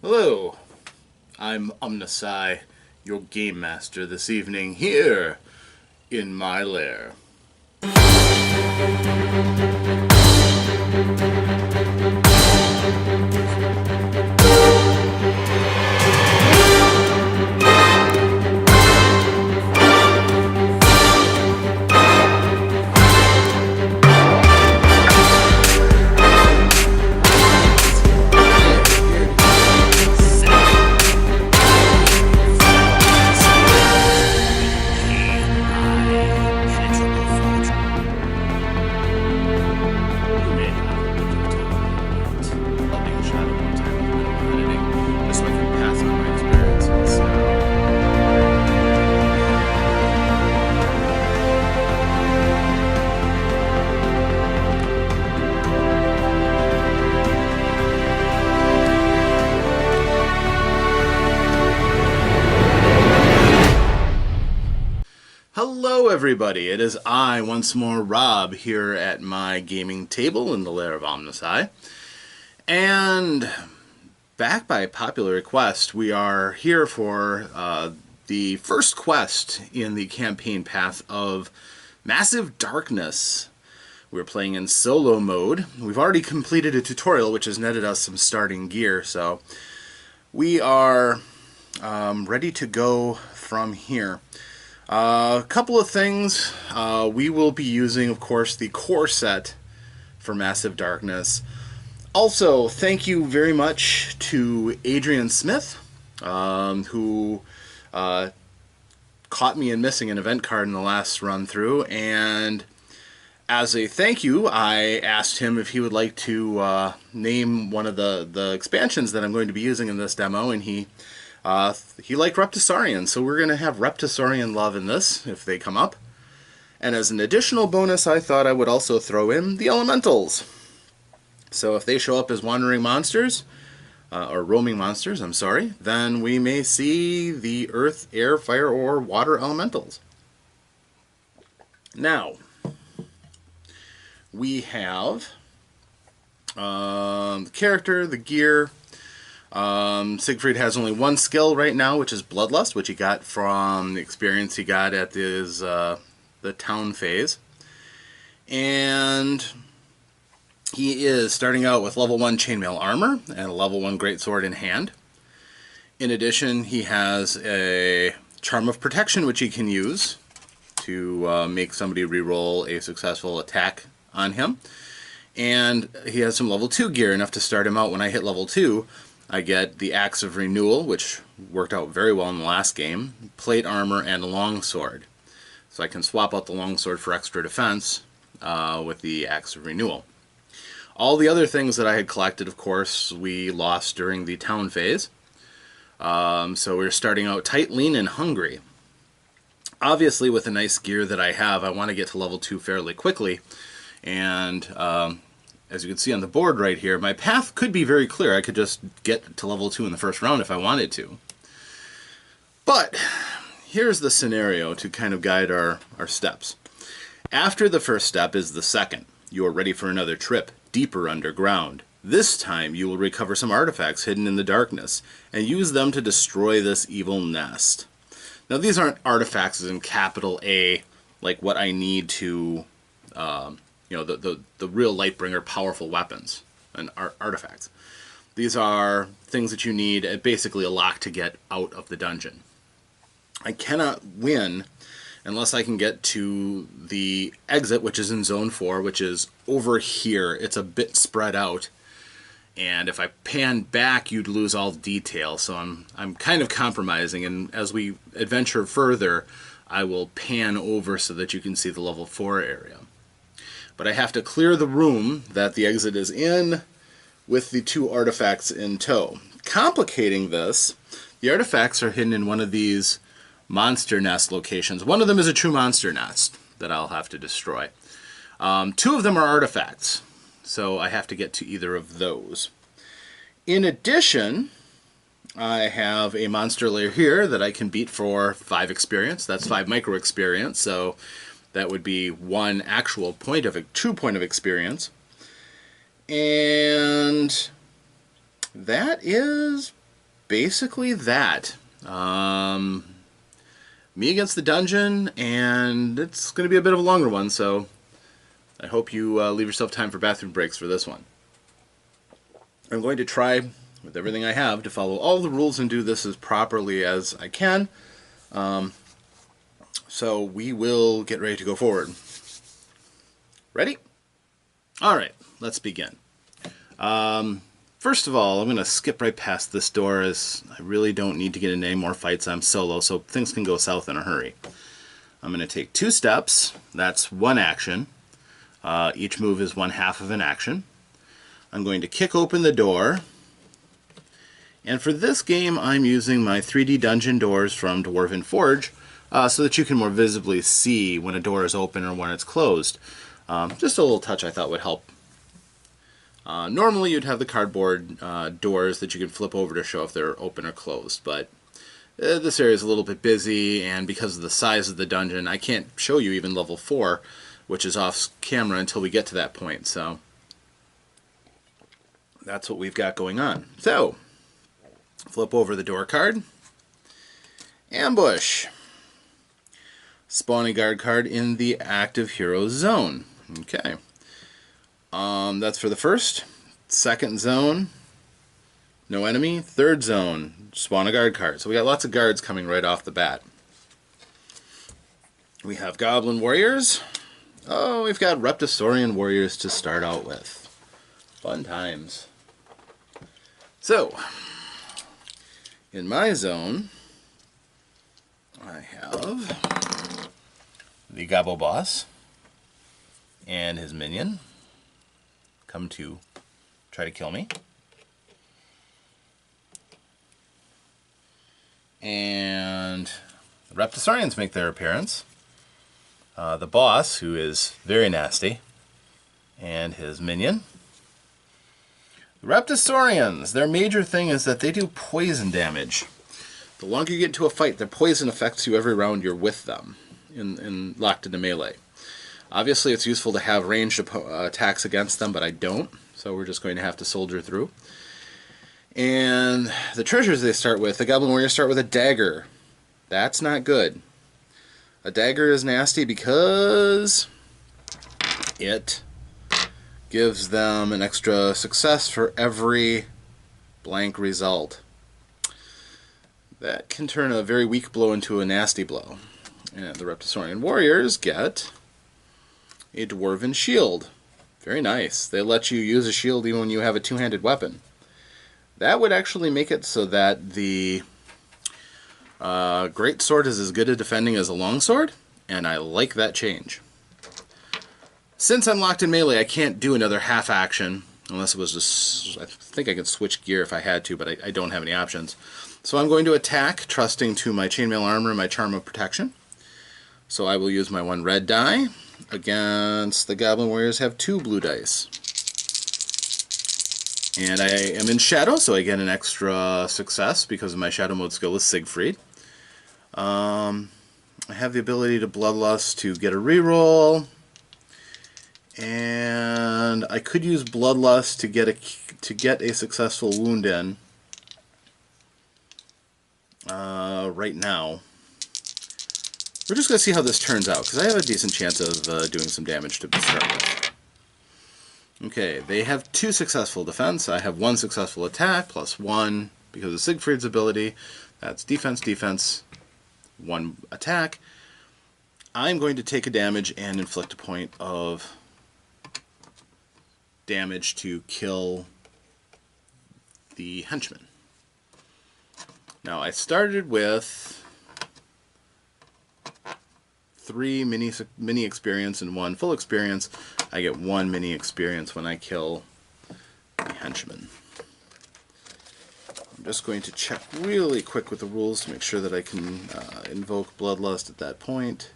Hello, I'm OmnusI, your game master this evening here in my lair. Hello everybody, it is I once more, Rob, here at my gaming table in the Lair of OmnusI. And back by popular request, we are here for the first quest in the campaign path of Massive Darkness. We're playing in solo mode. We've already completed a tutorial which has netted us some starting gear, so we are ready to go from here. A couple of things. We will be using, of course, the core set for Massive Darkness. Also, thank you very much to Adrian Smith, who caught me in missing an event card in the last run through, and as a thank you, I asked him if he would like to name one of the expansions that I'm going to be using in this demo, and he liked Reptisaurian, so we're going to have Reptisaurian love in this, if they come up. And as an additional bonus, I thought I would also throw in the Elementals. So if they show up as wandering monsters, or roaming monsters, I'm sorry, then we may see the Earth, Air, Fire, or Water Elementals. Now, we have the character, the gear. Siegfried has only one skill right now, which is Bloodlust, which he got from the experience he got at his the town phase. And he is starting out with level 1 chainmail armor and a level 1 greatsword in hand. In addition, he has a Charm of Protection, which he can use to make somebody reroll a successful attack on him. And he has some level 2 gear, enough to start him out. When I hit level 2, I get the Axe of Renewal, which worked out very well in the last game, plate armor, and a longsword. So I can swap out the longsword for extra defense with the Axe of Renewal. All the other things that I had collected, of course, we lost during the town phase. So we're starting out tight, lean, and hungry. Obviously, with the nice gear that I have, I want to get to level 2 fairly quickly. And as you can see on the board right here, my path could be very clear. I could just get to level 2 in the first round if I wanted to. But here's the scenario to kind of guide our steps. After the first step is the second. You are ready for another trip, deeper underground. This time you will recover some artifacts hidden in the darkness and use them to destroy this evil nest. Now these aren't artifacts as in capital A, like what I need to the real Lightbringer powerful weapons and artifacts. These are things that you need, basically a lock to get out of the dungeon. I cannot win unless I can get to the exit, which is in Zone 4, which is over here. It's a bit spread out, and if I pan back, you'd lose all detail, so I'm kind of compromising, and as we adventure further, I will pan over so that you can see the level 4 area. But I have to clear the room that the exit is in with the 2 artifacts in tow. Complicating this, the artifacts are hidden in one of these monster nest locations. One of them is a true monster nest that I'll have to destroy. 2 of them are artifacts, so I have to get to either of those. In addition, I have a monster lair here that I can beat for 5 experience. That's 5 micro experience, so that would be 1 actual point of true point of experience. And that is basically that. Me against the dungeon, and it's going to be a bit of a longer one, so I hope you leave yourself time for bathroom breaks for this one. I'm going to try, with everything I have, to follow all the rules and do this as properly as I can. So we will get ready to go forward. Ready? Alright, let's begin. First of all, I'm going to skip right past this door, as I really don't need to get into any more fights. I'm solo, so things can go south in a hurry. I'm going to take 2 steps. That's 1 action. Each move is 1/2 of an action. I'm going to kick open the door. And for this game, I'm using my 3D dungeon doors from Dwarf Forge, so that you can more visibly see when a door is open or when it's closed. Just a little touch I thought would help. Normally you'd have the cardboard doors that you can flip over to show if they're open or closed, but this area is a little bit busy, and because of the size of the dungeon, I can't show you even level 4, which is off camera, until we get to that point, so that's what we've got going on. So, flip over the door card. Ambush. Spawn a guard card in the active hero zone. Okay. That's for the first. Second zone, no enemy. Third zone, spawn a guard card. So we got lots of guards coming right off the bat. We have Goblin Warriors. Oh, we've got Reptisaurian Warriors to start out with. Fun times. So, in my zone, I have the Gobbo Boss and his minion come to try to kill me. And the Reptisaurians make their appearance. The boss, who is very nasty, and his minion. The Reptisaurians, their major thing is that they do poison damage. The longer you get into a fight, their poison affects you every round you're with them, locked into melee. Obviously, it's useful to have ranged attacks against them, but I don't, so we're just going to have to soldier through. And the treasures they start with, the Goblin Warriors start with a dagger. That's not good. A dagger is nasty because it gives them an extra success for every blank result. That can turn a very weak blow into a nasty blow. And the Reptisaurian Warriors get a Dwarven Shield. Very nice. They let you use a shield even when you have a two-handed weapon. That would actually make it so that the Great Sword is as good at defending as a Longsword, and I like that change. Since I'm locked in melee, I can't do another half action, unless it was just... I think I could switch gear if I had to, but I don't have any options. So I'm going to attack, trusting to my chainmail armor and my charm of protection. So I will use my 1 red die. Against the Goblin Warriors have 2 blue dice. And I am in Shadow, so I get an extra success because of my Shadow mode skill is Siegfried. I have the ability to Bloodlust to get a reroll. And I could use Bloodlust to get a successful wound in right now. We're just going to see how this turns out, because I have a decent chance of doing some damage to start with. Okay, they have 2 successful defense. I have 1 successful attack, plus 1 because of Siegfried's ability. That's defense, defense, 1 attack. I'm going to take a damage and inflict a point of damage to kill the henchman. Now, I started with 3 mini experience and 1 full experience. I get 1 mini experience when I kill the henchman. I'm just going to check really quick with the rules to make sure that I can invoke Bloodlust at that point.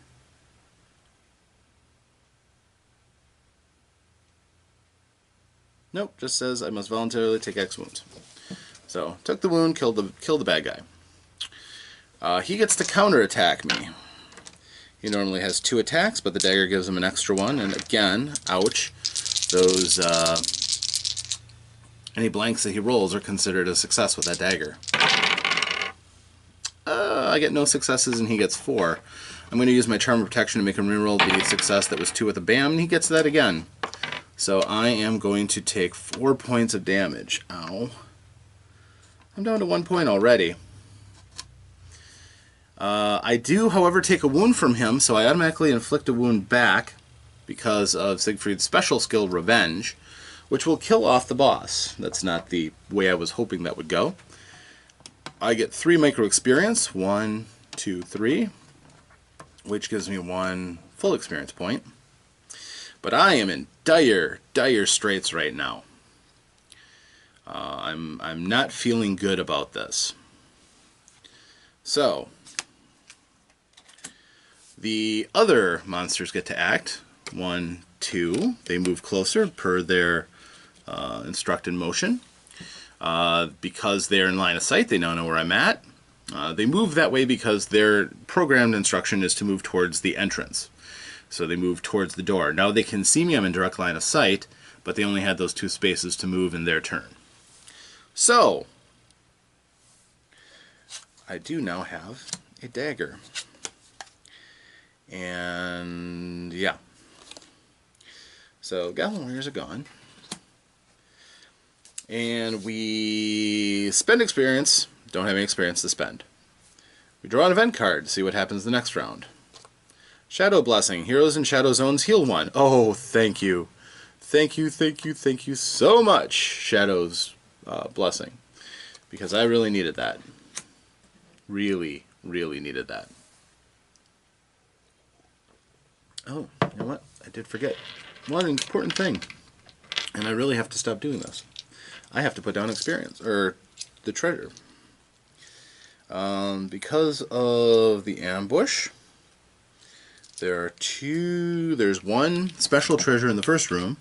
Nope, just says I must voluntarily take X wounds. So, took the wound, killed the bad guy. He gets to counterattack me. He normally has 2 attacks, but the dagger gives him an extra 1, and again, ouch, those, any blanks that he rolls are considered a success with that dagger. I get no successes and he gets 4. I'm going to use my Charm of Protection to make him reroll the success that was 2 with a bam, and he gets that again. So I am going to take 4 points of damage. Ow. I'm down to 1 point already. I do, however, take a wound from him, so I automatically inflict a wound back because of Siegfried's special skill, Revenge, which will kill off the boss. That's not the way I was hoping that would go. I get 3 micro experience, 1, 2, 3, which gives me 1 full experience point. But I am in dire straits right now. I'm not feeling good about this. So, the other monsters get to act. 1, 2. They move closer per their instructed motion. Because they're in line of sight, they now know where I'm at. They move that way because their programmed instruction is to move towards the entrance. So they move towards the door. Now they can see me, I'm in direct line of sight, but they only had those 2 spaces to move in their turn. So, I do now have a dagger. And yeah. So Goblin Warriors are gone. And we spend experience. Don't have any experience to spend. We draw an event card to see what happens the next round. Shadow Blessing. Heroes in Shadow Zones heal 1. Oh, thank you. Thank you so much, Shadow's Blessing. Because I really needed that. Really needed that. Oh, you know what? I did forget one important thing. And I really have to stop doing this. I have to put down experience, or the treasure. Because of the ambush, there's 1 special treasure in the first room,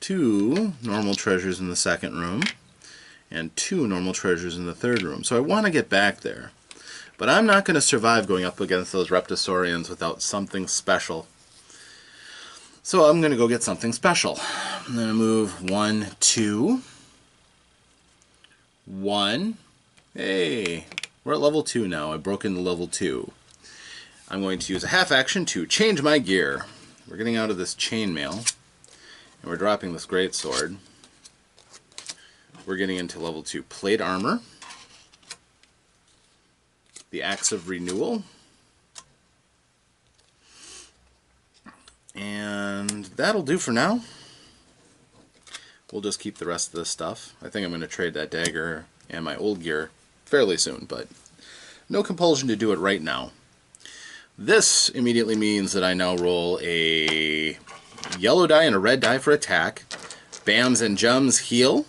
2 normal treasures in the second room, and 2 normal treasures in the third room. So I want to get back there. But I'm not going to survive going up against those Reptosaurians without something special. So I'm going to go get something special. I'm going to move 1, 2, 1. Hey, we're at level 2 now. I broke into level 2. I'm going to use a half action to change my gear. We're getting out of this chainmail, and we're dropping this greatsword. We're getting into level 2 plate armor, the Axe of Renewal, and that'll do for now. We'll just keep the rest of this stuff. I think I'm going to trade that dagger and my old gear fairly soon, but no compulsion to do it right now. This immediately means that I now roll a yellow die and a red die for attack. Bams and Jums heal.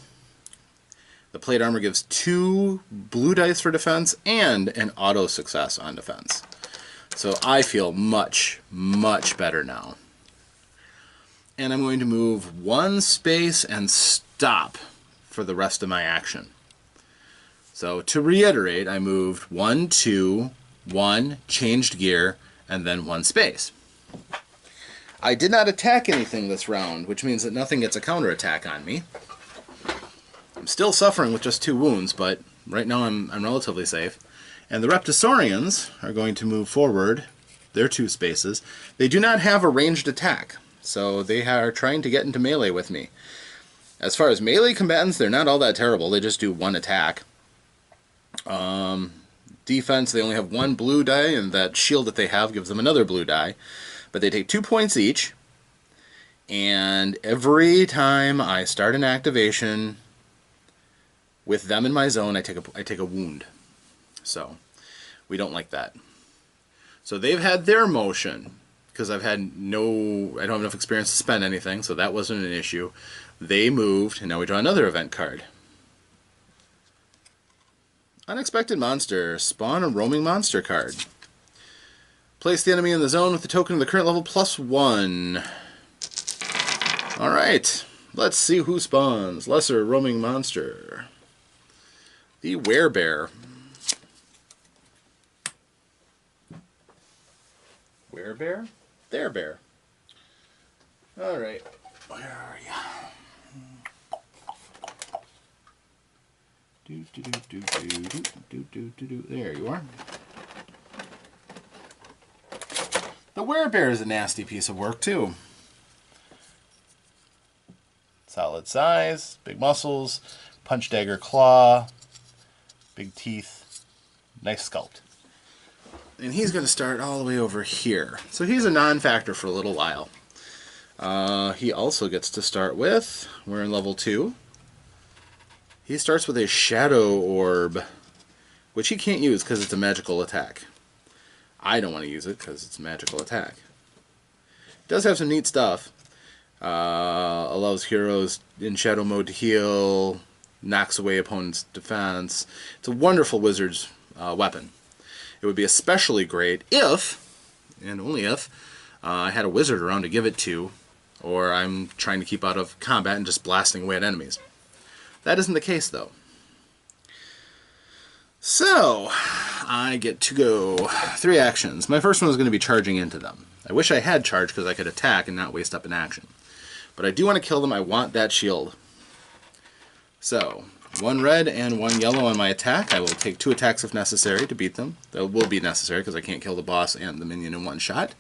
The plate armor gives 2 blue dice for defense and an auto success on defense. So I feel much better now. And I'm going to move 1 space and stop for the rest of my action. So to reiterate, I moved 1, 2, 1, changed gear, and then 1 space. I did not attack anything this round, which means that nothing gets a counterattack on me. I'm still suffering with just 2 wounds, but right now I'm relatively safe. And the Reptosaurians are going to move forward. They're 2 spaces. They do not have a ranged attack, so they are trying to get into melee with me. As far as melee combatants, they're not all that terrible. They just do 1 attack. Defense, they only have 1 blue die, and that shield that they have gives them another blue die. But they take 2 points each, and every time I start an activation with them in my zone, I take a wound. So we don't like that. So they've had their motion, because I don't have enough experience to spend anything, so that wasn't an issue. They moved, and now we draw another event card. Unexpected monster. Spawn a roaming monster card. Place the enemy in the zone with the token of the current level +1. Alright, let's see who spawns. Lesser roaming monster. The werebear. Werebear? There, bear. Alright, where are you? There you are. The werebear is a nasty piece of work too. Solid size, big muscles, punch dagger claw, big teeth, nice sculpt. And he's going to start all the way over here. So he's a non-factor for a little while. He also gets to start with, we're in level 2. He starts with a shadow orb, which he can't use because it's a magical attack. I don't want to use it because it's a magical attack. It does have some neat stuff. Allows heroes in shadow mode to heal, knocks away opponent's defense. It's a wonderful wizard's weapon. It would be especially great if, and only if, I had a wizard around to give it to, or I'm trying to keep out of combat and just blasting away at enemies. That isn't the case, though. So, I get to go 3 actions. My first one is going to be charging into them. I wish I had charge because I could attack and not waste up an action. But I do want to kill them. I want that shield. So, 1 red and 1 yellow on my attack. I will take 2 attacks if necessary to beat them. That will be necessary because I can't kill the boss and the minion in one shot,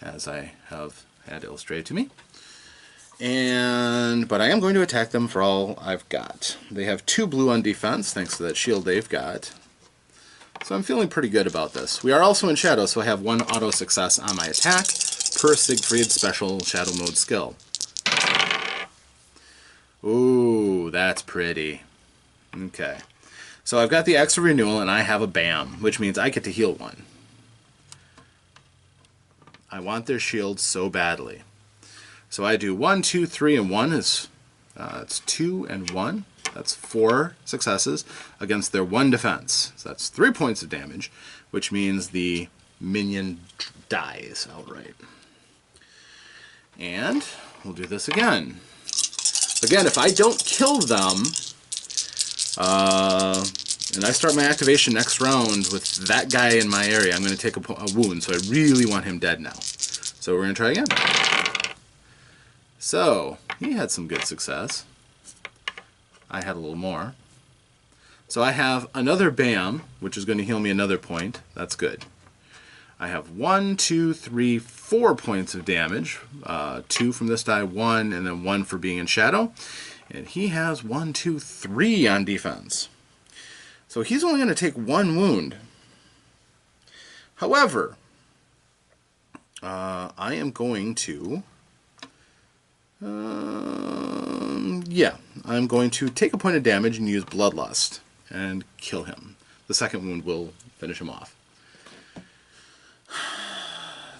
as I have had illustrated to me. But I am going to attack them for all I've got. They have 2 blue on defense, thanks to that shield they've got. So I'm feeling pretty good about this. We are also in shadow, so I have 1 auto success on my attack per Siegfried's special shadow mode skill. Ooh, that's pretty. Okay. So I've got the X of Renewal, and I have a BAM, which means I get to heal 1. I want their shield so badly. So I do 1, 2, 3, and 1 is it's 2 and 1. That's 4 successes against their 1 defense. So that's 3 points of damage, which means the minion dies outright. And we'll do this again. Again, if I don't kill them, and I start my activation next round with that guy in my area, I'm going to take a wound, so I really want him dead now. So we're going to try again. So, he had some good success. I had a little more. So I have another BAM, which is going to heal me another point. That's good. I have 1, 2, 3, 4 points of damage. 2 from this die, 1, and then 1 for being in shadow. And he has 1, 2, 3 on defense. So he's only going to take 1 wound. However, I am going to... I'm going to take a point of damage and use Bloodlust and kill him. The second wound will finish him off.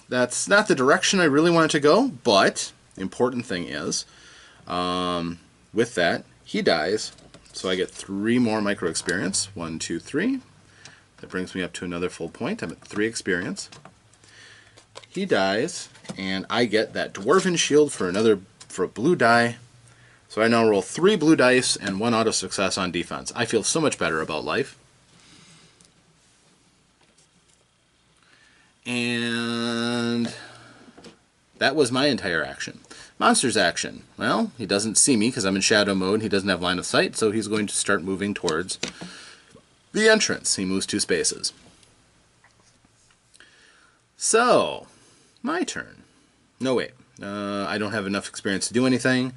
That's not the direction I really wanted to go, but the important thing is, with that, he dies, so I get 3 more micro experience. 1, 2, 3. That brings me up to another full point. I'm at 3 experience. He dies, and I get that Dwarven Shield for a blue die. So I now roll 3 blue dice and 1 auto success on defense. I feel so much better about life. And that was my entire action. Monster's action. Well, he doesn't see me because I'm in shadow mode. He doesn't have line of sight, so he's going to start moving towards the entrance. He moves 2 spaces. So, my turn. No, wait. I don't have enough experience to do anything.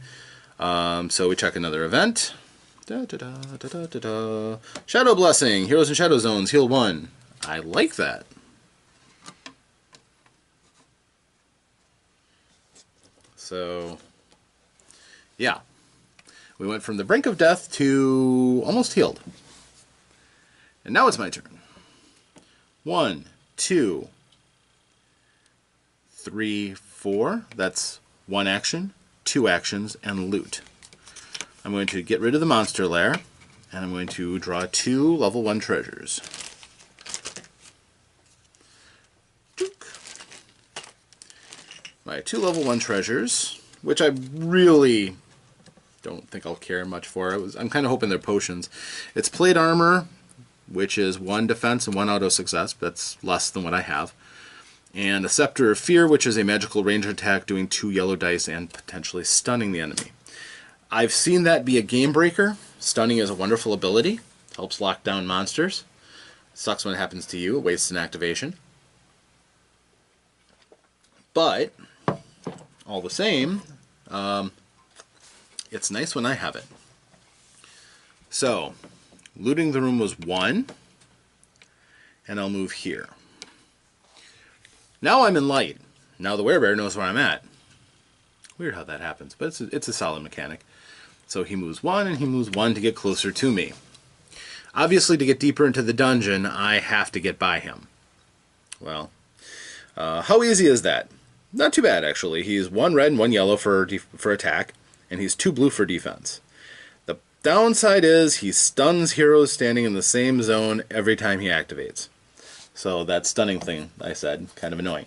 So we check another event. Shadow Blessing. Heroes in Shadow Zones. Heal 1. I like that. So, yeah. We went from the brink of death to almost healed. And now it's my turn. 1, 2, 3, 4. That's 1 action, 2 actions, and loot. I'm going to get rid of the monster lair, and I'm going to draw 2 level 1 treasures. My 2 level 1 treasures, which I really don't think I'll care much for. I'm kind of hoping they're potions. It's plate armor, which is 1 defense and 1 auto success. That's less than what I have. And a Scepter of Fear, which is a magical range attack doing 2 yellow dice and potentially stunning the enemy. I've seen that be a game breaker. Stunning is a wonderful ability. Helps lock down monsters. Sucks when it happens to you. It wastes an activation. But all the same, it's nice when I have it. So, looting the room was 1, and I'll move here. Now I'm in light. Now the werebear knows where I'm at. Weird how that happens, but it's a solid mechanic. So he moves 1, and he moves 1 to get closer to me. Obviously, to get deeper into the dungeon, I have to get by him. Well, how easy is that? Not too bad, actually. He's 1 red and 1 yellow for attack, and he's 2 blue for defense. The downside is he stuns heroes standing in the same zone every time he activates. So that stunning thing I said, kind of annoying.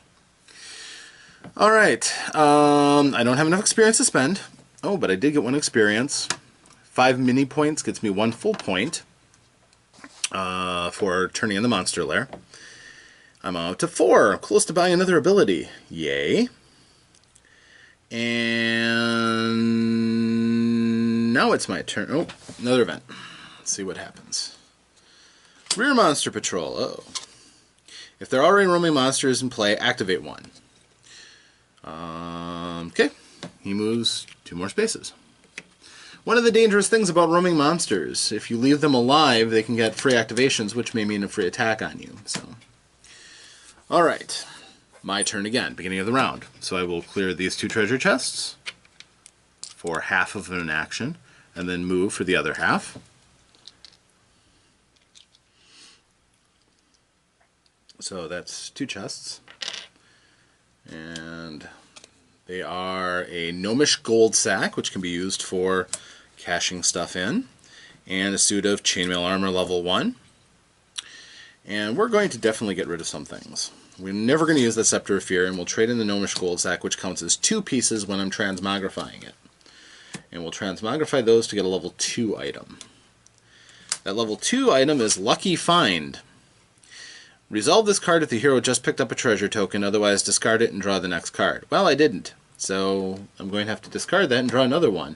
Alright, I don't have enough experience to spend. Oh, but I did get 1 experience. 5 mini points gets me 1 full point for turning in the monster lair. I'm up to 4, close to buying another ability. Yay. And now it's my turn. Oh, another event. Let's see what happens. Rear monster patrol. Oh. If there are already roaming monsters in play, activate 1. Okay. He moves 2 more spaces. One of the dangerous things about roaming monsters, if you leave them alive, they can get free activations, which may mean a free attack on you. So. Alright, my turn again, beginning of the round. So I will clear these 2 treasure chests for half of an action, and then move for the other half. So that's 2 chests. And they are a gnomish gold sack, which can be used for cashing stuff in, and a suit of chainmail armor level 1. And we're going to definitely get rid of some things. We're never going to use the Scepter of Fear, and we'll trade in the Gnomish Gold Sack, which counts as 2 pieces when I'm transmogrifying it. And we'll transmogrify those to get a level 2 item. That level 2 item is Lucky Find. Resolve this card if the hero just picked up a treasure token, otherwise discard it and draw the next card. Well, I didn't, so I'm going to have to discard that and draw another one,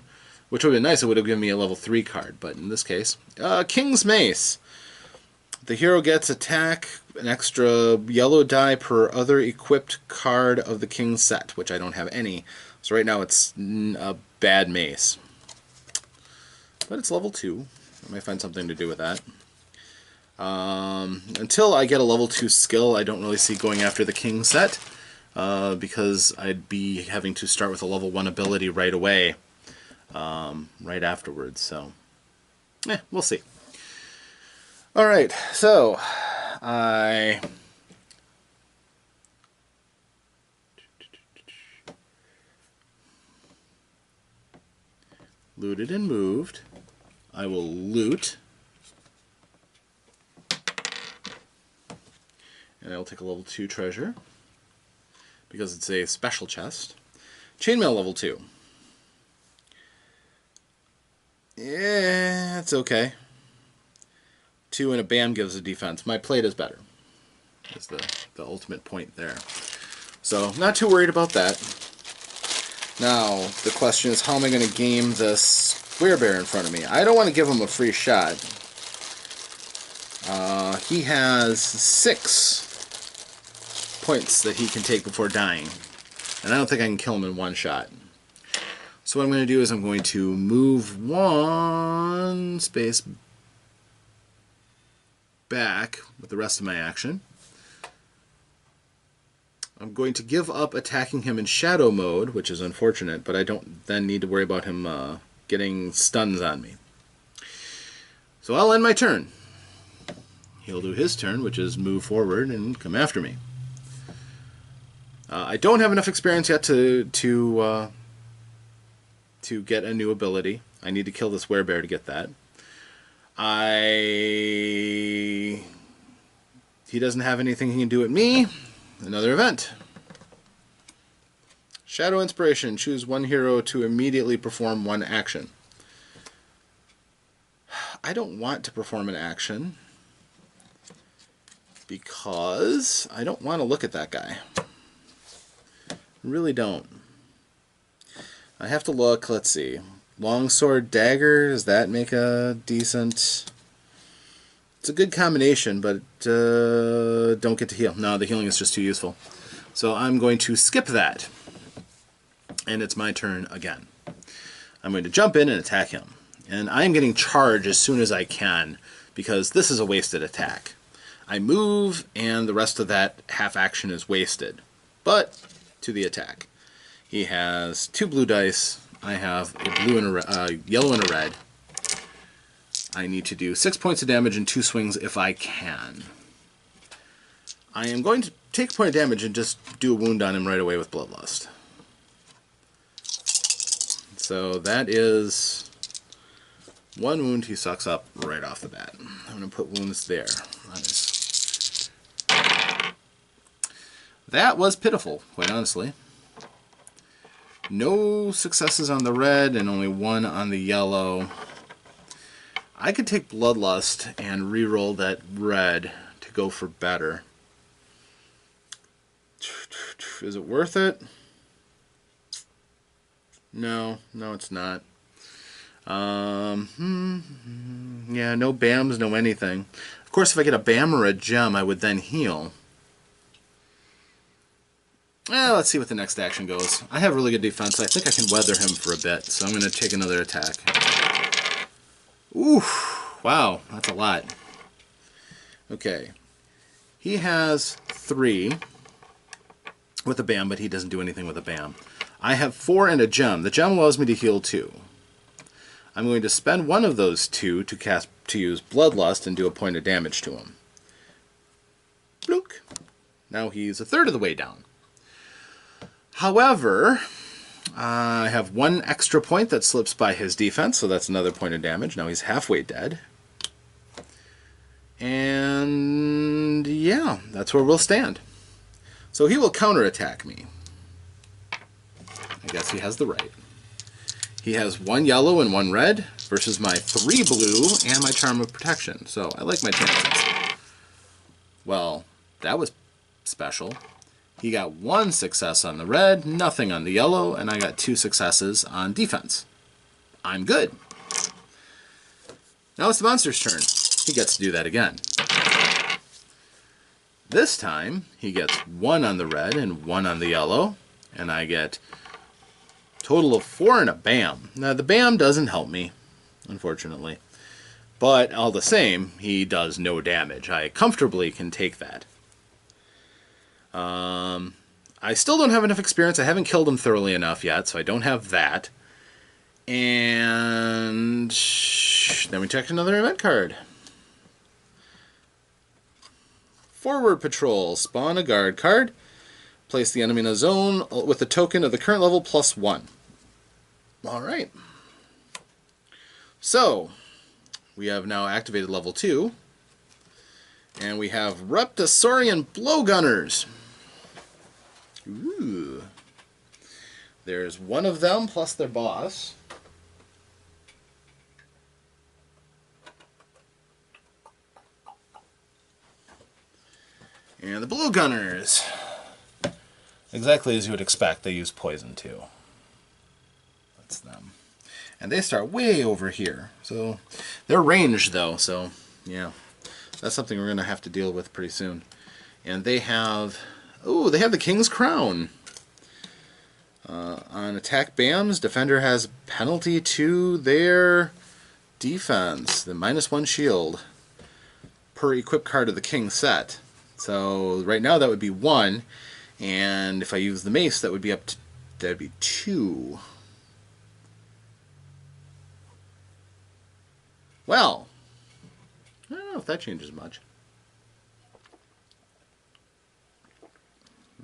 which would have been nice. It would have given me a level 3 card, but in this case, King's Mace. The hero gets attack, an extra yellow die per other equipped card of the King's set, which I don't have any. So right now it's a bad mace. But it's level 2. I might find something to do with that. Until I get a level 2 skill, I don't really see going after the King set, because I'd be having to start with a level 1 ability right away, right afterwards. So, we'll see. Alright, so I looted and moved. I will loot, and I will take a level 2 treasure because it's a special chest. Chainmail level 2. Yeah, it's okay. 2 and a BAM gives a defense. My plate is better. That's the ultimate point there. So, not too worried about that. Now, the question is, how am I going to game this werebear in front of me? I don't want to give him a free shot. He has 6 points that he can take before dying. And I don't think I can kill him in 1 shot. So what I'm going to do is I'm going to move 1 space back with the rest of my action. I'm going to give up attacking him in shadow mode, which is unfortunate, but I don't then need to worry about him getting stuns on me. So I'll end my turn. He'll do his turn, which is move forward and come after me. I don't have enough experience yet to get a new ability. I need to kill this werebear to get that. He doesn't have anything he can do at me. Another event. Shadow Inspiration. Choose 1 hero to immediately perform 1 action. I don't want to perform an action because I don't want to look at that guy. I really don't. I have to look, let's see. Longsword Dagger, does that make a decent... It's a good combination, but don't get to heal. No, the healing is just too useful. So I'm going to skip that. And it's my turn again. I'm going to jump in and attack him. And I'm getting charge as soon as I can, because this is a wasted attack. I move, and the rest of that half action is wasted. But to the attack. He has 2 blue dice. I have a blue and a yellow and a red. I need to do 6 points of damage in 2 swings if I can. I am going to take a point of damage and just do a wound on him right away with Bloodlust. So that is 1 wound he sucks up right off the bat. I'm going to put wounds there. That was pitiful, quite honestly. No successes on the red and only 1 on the yellow. I could take Bloodlust and re-roll that red to go for better. Is it worth it? No, it's not. Yeah, no BAMs, no anything. Of course, if I get a BAM or a gem, I would then heal. Let's see what the next action goes. I have really good defense. I think I can weather him for a bit, so I'm going to take another attack. Ooh, wow, that's a lot. Okay. He has 3 with a BAM, but he doesn't do anything with a BAM. I have 4 and a gem. The gem allows me to heal 2. I'm going to spend 1 of those 2 to use Bloodlust and do a point of damage to him. Blook. Now he's a third of the way down. However, I have 1 extra point that slips by his defense, so that's another point of damage. Now he's halfway dead. And yeah, that's where we'll stand. So he will counterattack me. I guess he has the right. He has 1 yellow and 1 red versus my 3 blue and my Charm of Protection. So I like my chances. Well, that was special. He got 1 success on the red, nothing on the yellow, and I got 2 successes on defense. I'm good. Now it's the monster's turn. He gets to do that again. This time, he gets 1 on the red and 1 on the yellow, and I get a total of 4 and a BAM. Now, the BAM doesn't help me, unfortunately. But all the same, he does no damage. I comfortably can take that. I still don't have enough experience. I haven't killed him thoroughly enough yet, so I don't have that. And then we check another event card. Forward Patrol. Spawn a guard card. Place the enemy in a zone with a token of the current level plus 1. Alright. So, we have now activated level 2. And we have Reptosaurian Blowgunners. Ooh. There's 1 of them plus their boss. And the Blowgunners. Exactly as you would expect, they use poison too. That's them. And they start way over here. So they're ranged though, so yeah. That's something we're going to have to deal with pretty soon. And they have... oh, they have the King's Crown. On attack BAMs, defender has penalty to their defense. The -1 shield per equip card of the King set. So right now that would be 1. And if I use the mace, that would be up to... that'd be 2. Well... I don't know if that changes much.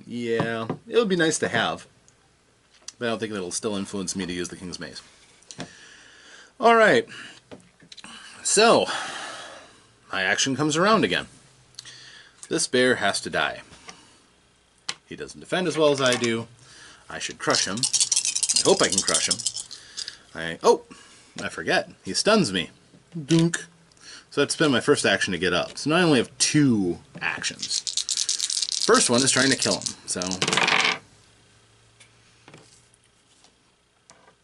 Yeah, it would be nice to have. But I don't think it'll still influence me to use the King's Mace. Alright. So, my action comes around again. This bear has to die. He doesn't defend as well as I do. I should crush him. I hope I can crush him. Oh, I forget. He stuns me. Dunk. So I have to spend my first action to get up. So now I only have 2 actions. First one is trying to kill him. So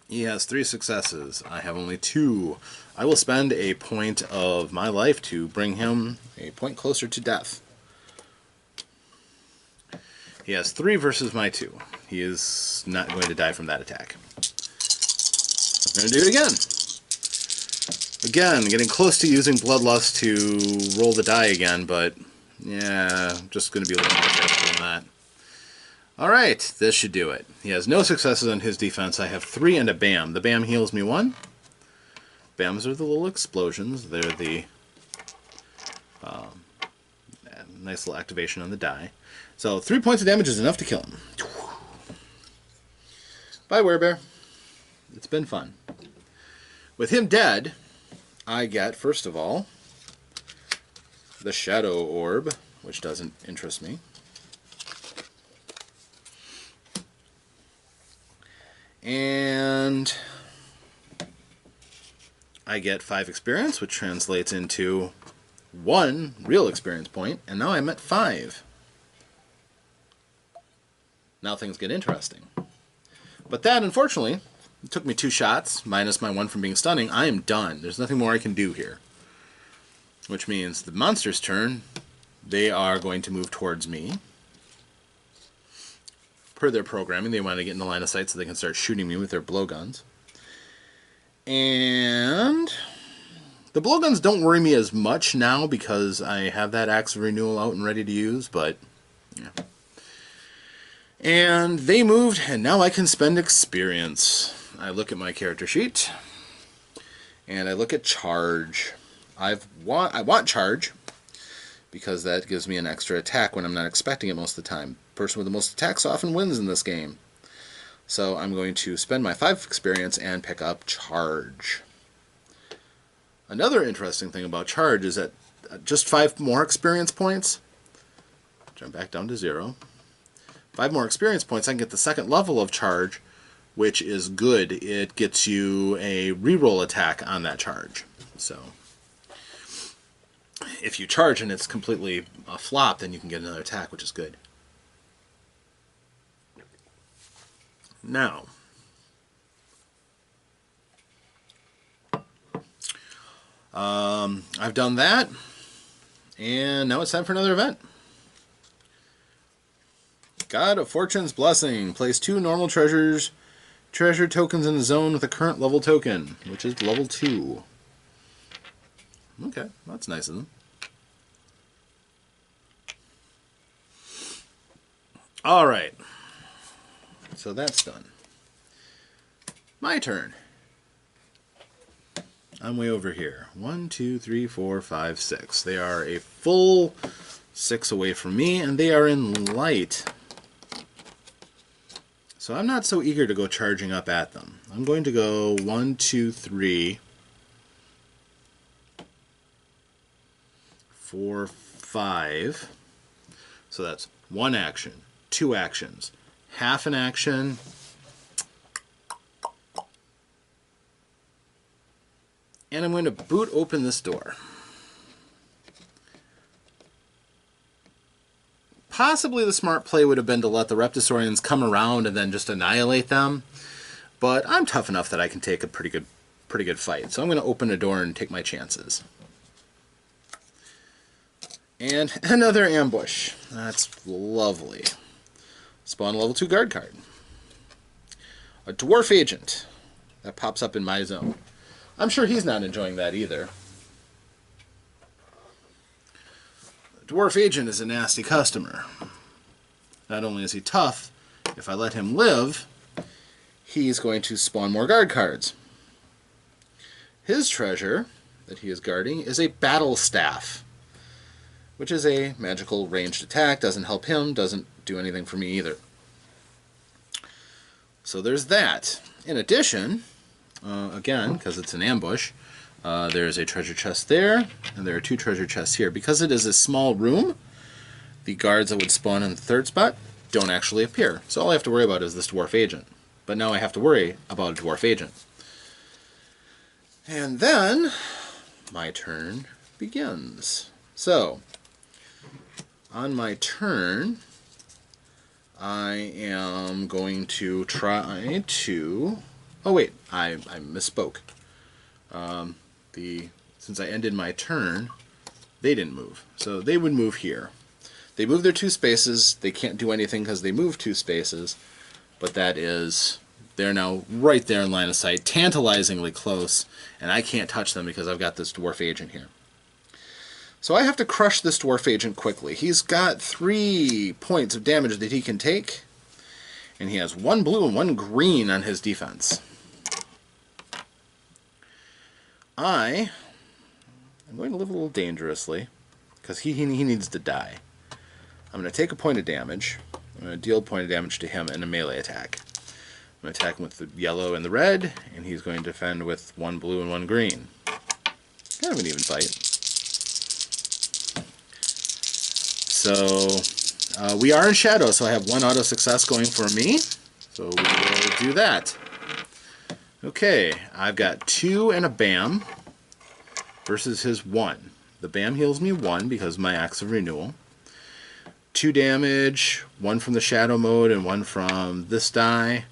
he has 3 successes. I have only 2. I will spend a point of my life to bring him a point closer to death. He has 3 versus my 2. He is not going to die from that attack. I'm going to do it again. Again, getting close to using Bloodlust to roll the die again, but yeah, I'm just going to be a little more careful than that. Alright, this should do it. He has no successes on his defense. I have 3 and a BAM. The BAM heals me 1. BAMs are the little explosions. They're the nice little activation on the die. So 3 points of damage is enough to kill him. Bye, werebear. It's been fun. With him dead, I get, first of all, the Shadow Orb, which doesn't interest me. And I get 5 experience, which translates into 1 real experience point, and now I'm at 5. Now things get interesting. But that, unfortunately, it took me 2 shots, minus my 1 from being stunning. I am done. There's nothing more I can do here. Which means the monster's turn, they are going to move towards me. Per their programming, they want to get in the line of sight so they can start shooting me with their blowguns. And the blowguns don't worry me as much now because I have that Axe of Renewal out and ready to use, but yeah. And they moved, and now I can spend experience. I look at my character sheet, and I look at charge. I want charge, because that gives me an extra attack when I'm not expecting it most of the time. The person with the most attacks often wins in this game. So I'm going to spend my 5 experience and pick up charge. Another interesting thing about charge is that just 5 more experience points, jump back down to 0, 5 more experience points, I can get the 2nd level of charge, which is good. It gets you a reroll attack on that charge. So if you charge and it's completely a flop, then you can get another attack, which is good. Now, I've done that, and now it's time for another event. God of Fortune's Blessing. Place 2 normal treasure tokens in the zone with a current level token, which is level 2. Okay, that's nice of them. Alright, so that's done. My turn. I'm way over here. 1, 2, 3, 4, 5, 6. They are a full 6 away from me, and they are in light. So I'm not so eager to go charging up at them. I'm going to go 1, 2, 3, 4, 5. So that's 1 action, 2 actions, half an action, and I'm going to boot open this door. Possibly the smart play would have been to let the Reptisaurians come around and then just annihilate them, but I'm tough enough that I can take a pretty good fight. So I'm going to open a door and take my chances. And another ambush. That's lovely. Spawn a level 2 guard card. A Dwarf Agent. That pops up in my zone. I'm sure he's not enjoying that either. The Dwarf Agent is a nasty customer. Not only is he tough, if I let him live, he's going to spawn more guard cards. His treasure that he is guarding is a Battle Staff, which is a magical ranged attack. Doesn't help him, doesn't do anything for me either. So there's that. In addition, again, because it's an ambush, there's a treasure chest there, and there are 2 treasure chests here. Because it is a small room, the guards that would spawn in the 3rd spot don't actually appear. So all I have to worry about is this Dwarf Agent. But now I have to worry about a Dwarf Agent. And then my turn begins. So, on my turn, I am going to try to... Oh wait, I misspoke. Since I ended my turn, they didn't move. So they would move here. They move their 2 spaces. They can't do anything because they move 2 spaces. But that is, they're now right there in line of sight, tantalizingly close, and I can't touch them because I've got this dwarf agent here. So I have to crush this dwarf agent quickly. He's got 3 points of damage that he can take, and he has 1 blue and 1 green on his defense. I'm going to live a little dangerously, because he needs to die. I'm going to take a point of damage. I'm going to deal a point of damage to him in a melee attack. I'm going to attack him with the yellow and the red, and he's going to defend with 1 blue and 1 green. Kind of an even fight. So, we are in shadow, so I have 1 auto success going for me. So we will do that. Okay, I've got 2 and a BAM versus his 1. The BAM heals me 1 because of my Axe of Renewal. 2 damage, 1 from the shadow mode and 1 from this die.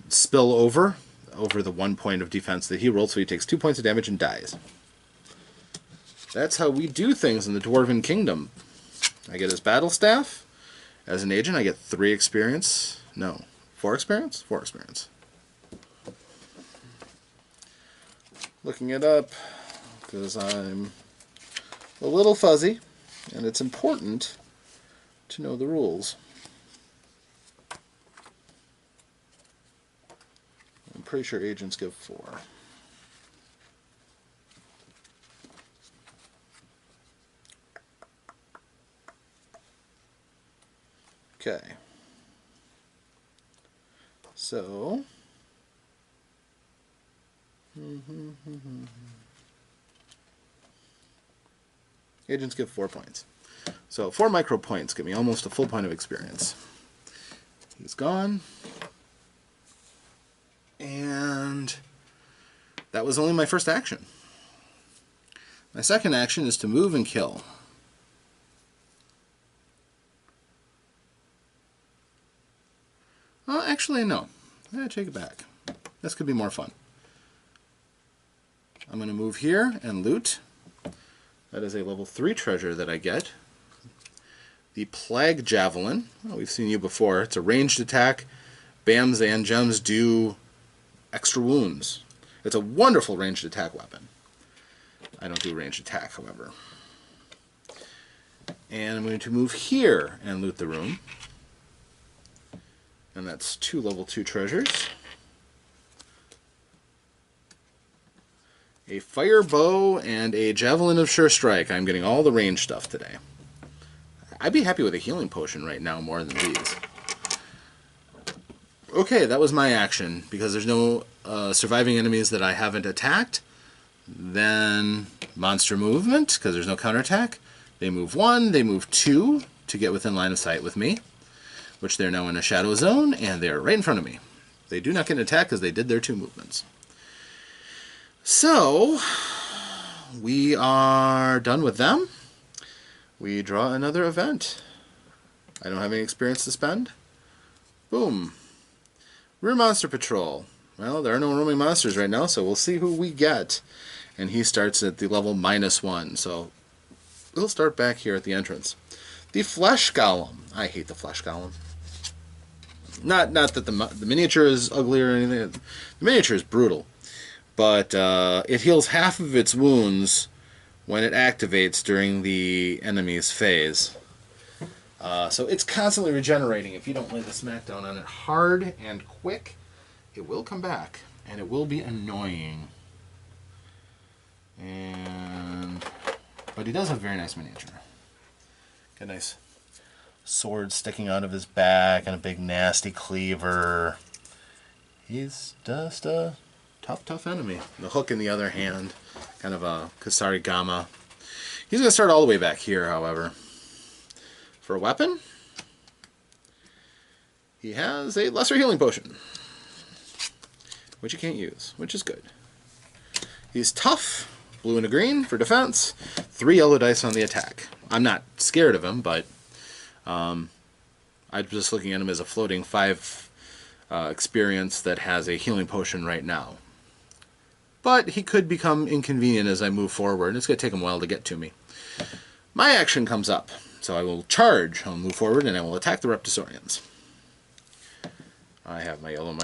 Spill over the 1 point of defense that he rolled, so he takes 2 points of damage and dies. That's how we do things in the Dwarven Kingdom. I get his battle staff. As an agent, I get 3 experience. No. 4 experience? 4 experience. Looking it up because I'm a little fuzzy, and it's important to know the rules. I'm pretty sure agents give 4. Okay. So, agents give 4 points. So 4 micro points give me almost a full point of experience. He's gone. And that was only my first action. My second action is to move and kill. Well, actually, no. I take it back. This could be more fun. I'm going to move here and loot. That is a level 3 treasure that I get. The Plague Javelin. Well, we've seen you before. It's a ranged attack. BAMs and gems do extra wounds. It's a wonderful ranged attack weapon. I don't do ranged attack, however. And I'm going to move here and loot the room. And that's 2 level 2 treasures. A fire bow and a javelin of sure strike. I'm getting all the range stuff today. I'd be happy with a healing potion right now more than these. Okay, that was my action. Because there's no surviving enemies that I haven't attacked. Then monster movement, because there's no counterattack. They move 1, they move 2 to get within line of sight with me. Which they're now in a shadow zone, and they're right in front of me. They do not get an attack because they did their 2 movements. So, we are done with them. We draw another event. I don't have any experience to spend. Boom. Rear Monster Patrol. Well, there are no roaming monsters right now, so we'll see who we get. And he starts at the level -1, so we'll start back here at the entrance. The Flesh Golem. I hate the Flesh Golem. Not that the miniature is ugly or anything. The miniature is brutal. But it heals half of its wounds when it activates during the enemy's phase. So it's constantly regenerating. If you don't lay the smackdown on it hard and quick, it will come back. And it will be annoying. But he does have a very nice miniature. Got a nice sword sticking out of his back and a big nasty cleaver. He's just a tough enemy. The hook in the other hand, kind of a Kasarigama. He's going to start all the way back here, however. For a weapon, he has a lesser healing potion, which he can't use, which is good. He's tough, blue and a green for defense, 3 yellow dice on the attack. I'm not scared of him, but I'm just looking at him as a floating 5 experience that has a healing potion right now. But he could become inconvenient as I move forward. It's going to take him a while to get to me. My action comes up, so I will charge. I'll move forward and I will attack the Reptisaurians. I have my yellow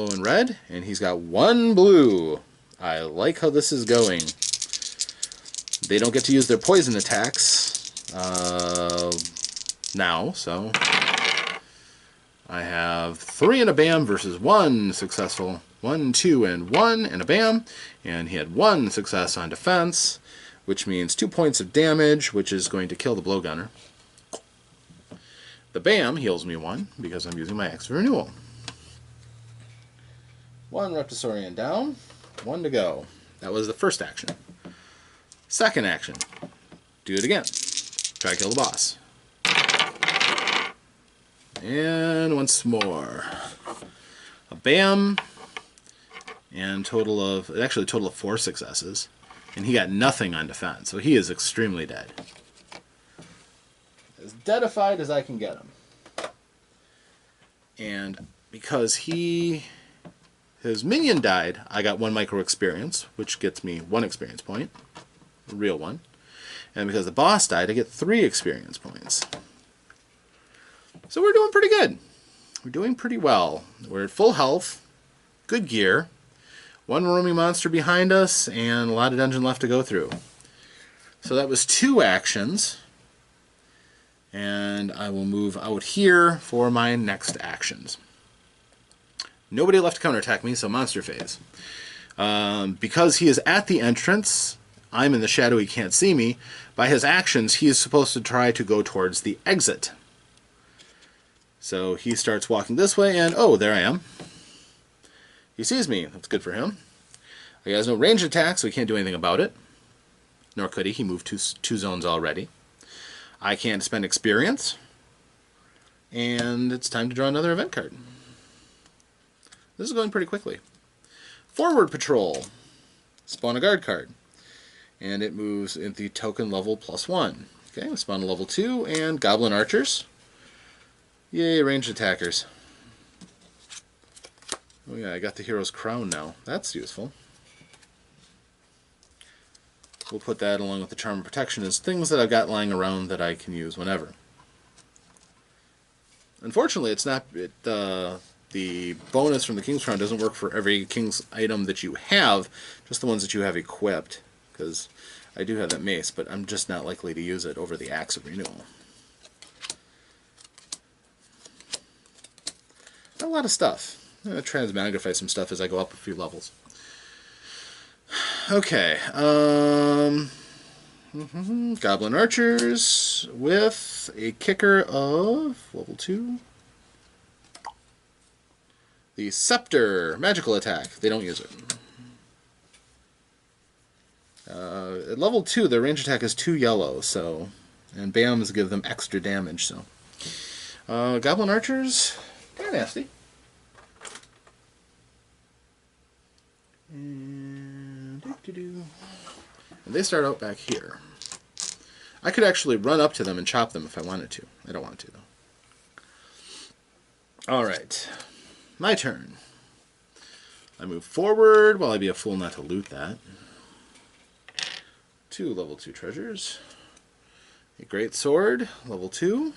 and red, and he's got one blue. I like how this is going. They don't get to use their poison attacks now, so I have 3 and a bam versus 1 successful. 1, 2, and 1, and a bam. And he had 1 success on defense, which means 2 points of damage, which is going to kill the blowgunner. The bam heals me 1 because I'm using my X of Renewal. 1 Reptisaurian down, 1 to go. That was the first action. Second action, do it again. Try to kill the boss. And once more. A bam, and actually a total of 4 successes. And he got nothing on defense, so he is extremely dead. As deadified as I can get him. And because his minion died, I got 1 micro experience, which gets me 1 experience point. A real one. And because the boss died, I get 3 experience points. So we're doing pretty good. We're doing pretty well. We're at full health, good gear, 1 roaming monster behind us, and a lot of dungeon left to go through. So that was 2 actions. And I will move out here for my next actions. Nobody left to counterattack me, so monster phase. Because he is at the entrance, I'm in the shadow, he can't see me. By his actions, he is supposed to try to go towards the exit. So he starts walking this way, and oh, there I am. He sees me. That's good for him. He has no range attack, so he can't do anything about it. Nor could he. He moved 2 zones already. I can't spend experience. And it's time to draw another event card. This is going pretty quickly. Forward Patrol. Spawn a guard card. And it moves at the token level +1. Okay, spawn a level 2 and Goblin Archers. Yay, ranged attackers. Oh yeah, I got the hero's crown now. That's useful. We'll put that along with the Charm of Protection as things that I've got lying around that I can use whenever. Unfortunately, it's not... the bonus from the King's Crown doesn't work for every King's item that you have, just the ones that you have equipped. Because I do have that mace, but I'm just not likely to use it over the Axe of Renewal. A lot of stuff. I'm going to transmagnify some stuff as I go up a few levels. Okay. Goblin Archers with a kicker of level 2. The Scepter, magical attack. They don't use it. At level 2, their range attack is 2 yellow, so... And BAMs give them extra damage, so... Goblin Archers, kind of nasty. And they start out back here. I could actually run up to them and chop them if I wanted to. I don't want to, though. Alright. My turn. I move forward. Well, I'd be a fool not to loot that. 2 level 2 treasures. A great sword, level 2.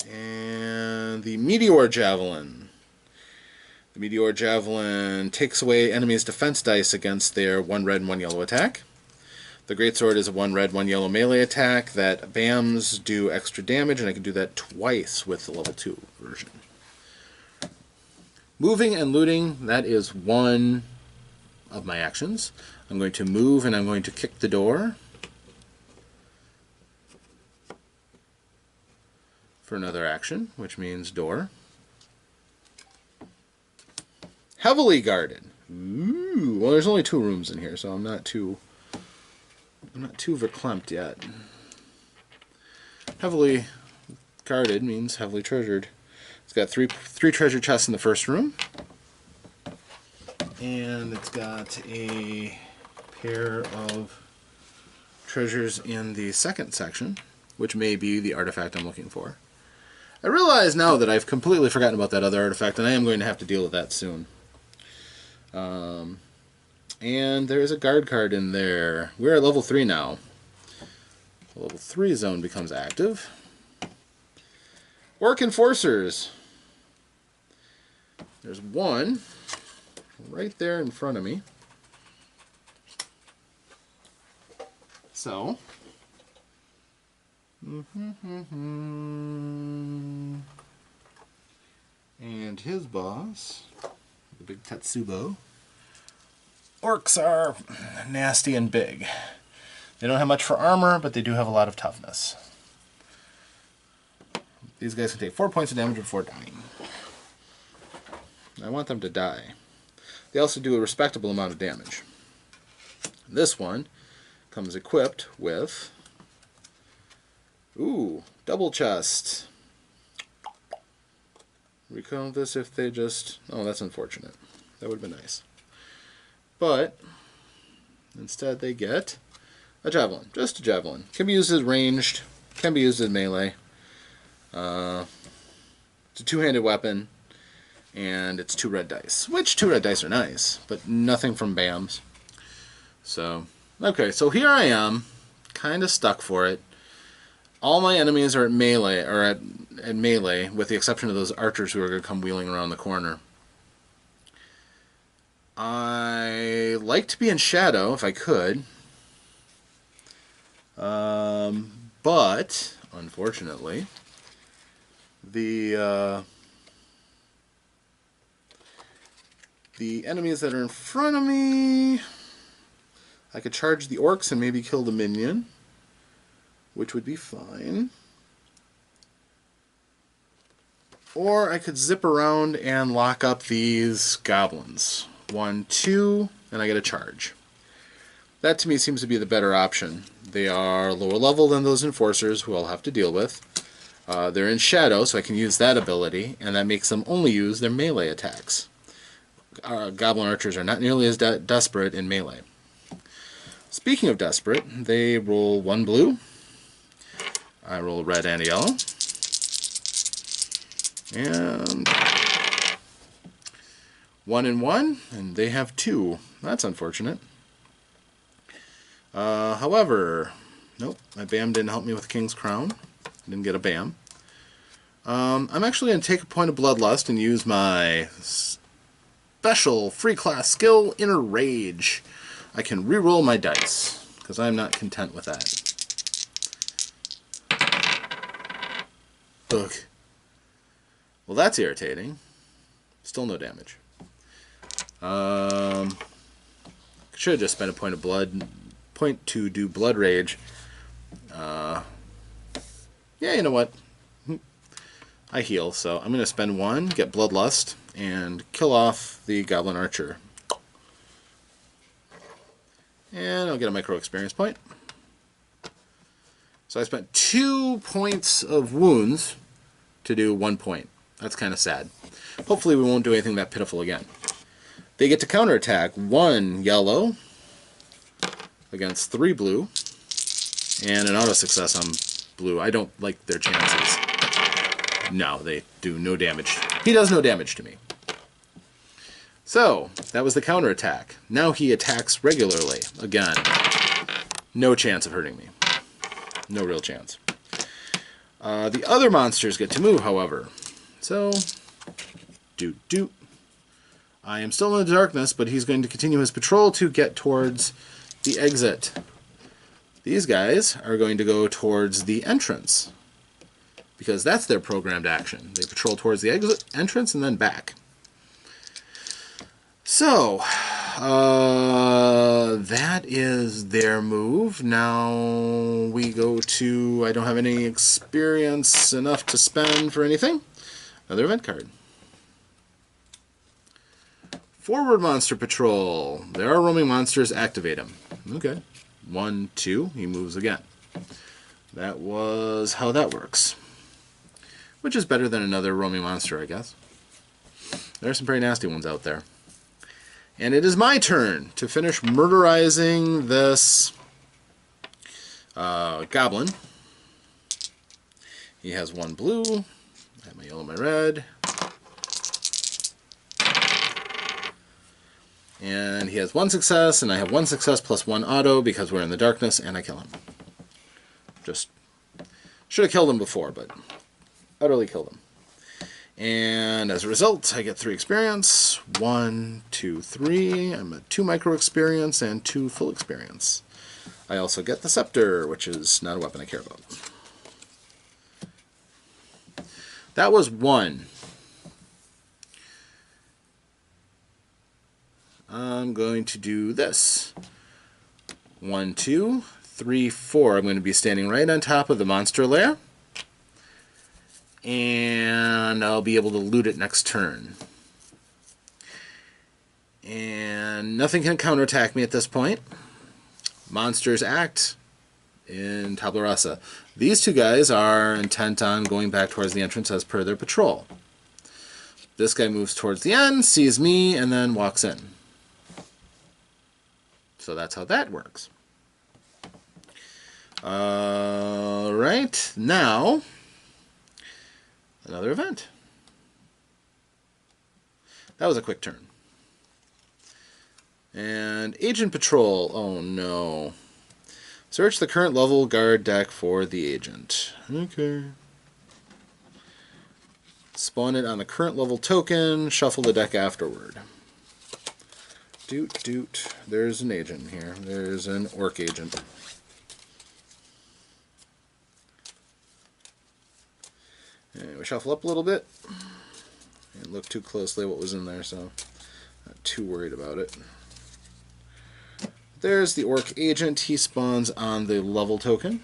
And the Meteor Javelin. The Meteor Javelin takes away enemies' defense dice against their 1 red and 1 yellow attack. The Greatsword is a 1 red, 1 yellow melee attack that BAMs do extra damage, and I can do that twice with the level 2 version. Moving and looting, that is one of my actions. I'm going to move and I'm going to kick the door for another action, which means door. Heavily guarded. Ooh, well, there's only 2 rooms in here, so I'm not too verklempt yet. Heavily guarded means heavily treasured. It's got three treasure chests in the first room, and it's got a pair of treasures in the second section, which may be the artifact I'm looking for. I realize now that I've completely forgotten about that other artifact, and I am going to have to deal with that soon. And there's a guard card in there. We're at level 3 now. The level 3 zone becomes active. Orc Enforcers. There's one right there in front of me. So, and his boss, the big Tetsubo. Orcs are nasty and big. They don't have much for armor, but they do have a lot of toughness. These guys can take 4 points of damage before dying. I want them to die. They also do a respectable amount of damage. This one comes equipped with, ooh, double chest. Recall this if they just, oh, that's unfortunate. That would have been nice. But instead they get a javelin, just a javelin. Can be used as ranged, can be used as melee. It's a two-handed weapon, and it's 2 red dice. Which 2 red dice are nice, but nothing from BAMs. So, okay, so here I am, kind of stuck for it. All my enemies are at melee, with the exception of those archers who are going to come wheeling around the corner. I like to be in shadow if I could, but unfortunately, the enemies that are in front of me, I could charge the orcs and maybe kill the minion, which would be fine. Or I could zip around and lock up these goblins. 1, 2, and I get a charge. That to me seems to be the better option. They are lower level than those enforcers who I'll have to deal with. They're in shadow, so I can use that ability, and that makes them only use their melee attacks. Goblin archers are not nearly as desperate in melee. Speaking of desperate, they roll 1 blue. I roll red and yellow. And 1 and 1, and they have 2. That's unfortunate. However, nope, my BAM didn't help me with King's Crown. I didn't get a BAM. I'm actually going to take a point of Bloodlust and use my special free class skill, Inner Rage. I can re-roll my dice, because I'm not content with that. Ugh. Well, that's irritating. Still no damage. Should have just spent a point to do Blood Rage. Yeah, you know what? I heal, so I'm going to spend 1, get Bloodlust, and kill off the Goblin Archer. And I'll get a micro experience point. So I spent 2 points of wounds to do 1 point. That's kind of sad. Hopefully we won't do anything that pitiful again. They get to counterattack 1 yellow against 3 blue, and an auto success on blue. I don't like their chances. No, they do no damage. He does no damage to me. So, that was the counterattack. Now he attacks regularly. Again, no chance of hurting me. No real chance. The other monsters get to move, however. So, doot. I am still in the darkness, but he's going to continue his patrol to get towards the exit. These guys are going to go towards the entrance, because that's their programmed action. They patrol towards the exit entrance and then back. So, that is their move. Now we go to, I don't have any experience enough to spend for anything. Another event card. Forward Monster Patrol. There are roaming monsters, activate him. Okay. 1, 2, he moves again. That was how that works. Which is better than another roaming monster, I guess. There are some pretty nasty ones out there. And it is my turn to finish murderizing this goblin. He has 1 blue. I have my yellow, my red. And he has 1 success, and I have 1 success plus 1 auto because we're in the darkness, and I kill him. Just should have killed him before, but utterly killed him. And as a result, I get 3 experience. 1, 2, 3. I'm at 2 micro experience and 2 full experience. I also get the scepter, which is not a weapon I care about. That was 1. I'm going to do this. 1, 2, 3, 4. I'm going to be standing right on top of the monster lair. And I'll be able to loot it next turn. And nothing can counterattack me at this point. Monsters act in tabula rasa. These 2 guys are intent on going back towards the entrance as per their patrol. This guy moves towards the end, sees me, and then walks in. So that's how that works. Alright, now another event. That was a quick turn. And Agent Patrol. Oh no. Search the current level guard deck for the agent. Okay. Spawn it on the current level token. Shuffle the deck afterward. Doot doot. There's an agent here. There's an orc agent. And we shuffle up a little bit. Didn't look too closely at what was in there, so not too worried about it. There's the orc agent. He spawns on the level token.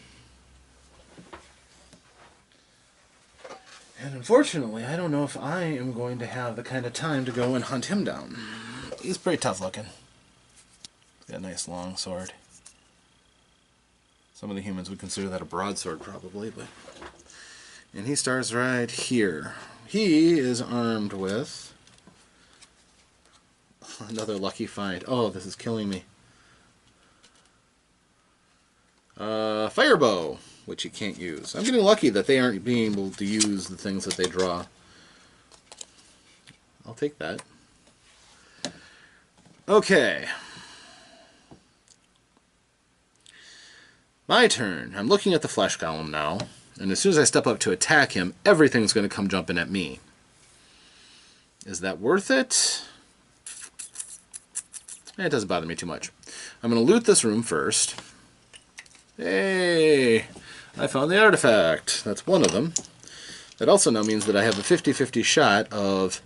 And unfortunately, I don't know if I am going to have the kind of time to go and hunt him down. He's pretty tough looking. He's got a nice long sword. Some of the humans would consider that a broadsword probably, but... And he starts right here. He is armed with... Another lucky find. Oh, this is killing me. Firebow, which you can't use. I'm getting lucky that they aren't being able to use the things that they draw. I'll take that. Okay. My turn. I'm looking at the flesh golem now, and as soon as I step up to attack him, everything's going to come jumping at me. Is that worth it? It doesn't bother me too much. I'm going to loot this room first. Hey! I found the artifact. That's one of them. That also now means that I have a 50-50 shot of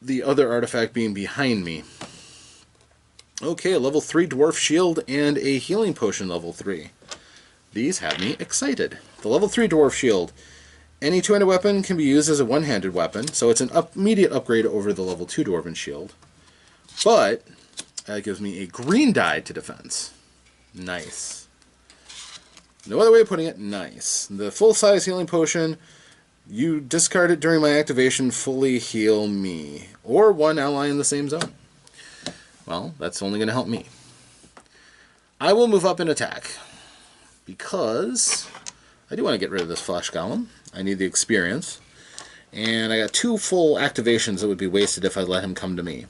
the other artifact being behind me. Okay, a level 3 dwarf shield and a healing potion level 3. These have me excited. The level 3 dwarf shield. Any two-handed weapon can be used as a one-handed weapon, so it's an immediate upgrade over the level 2 dwarven shield. But that gives me a green die to defense. Nice. No other way of putting it, nice. The full-size healing potion, you discard it during my activation, fully heal me. Or one ally in the same zone. Well, that's only going to help me. I will move up and attack. Because I do want to get rid of this flesh golem. I need the experience. And I got 2 full activations that would be wasted if I let him come to me.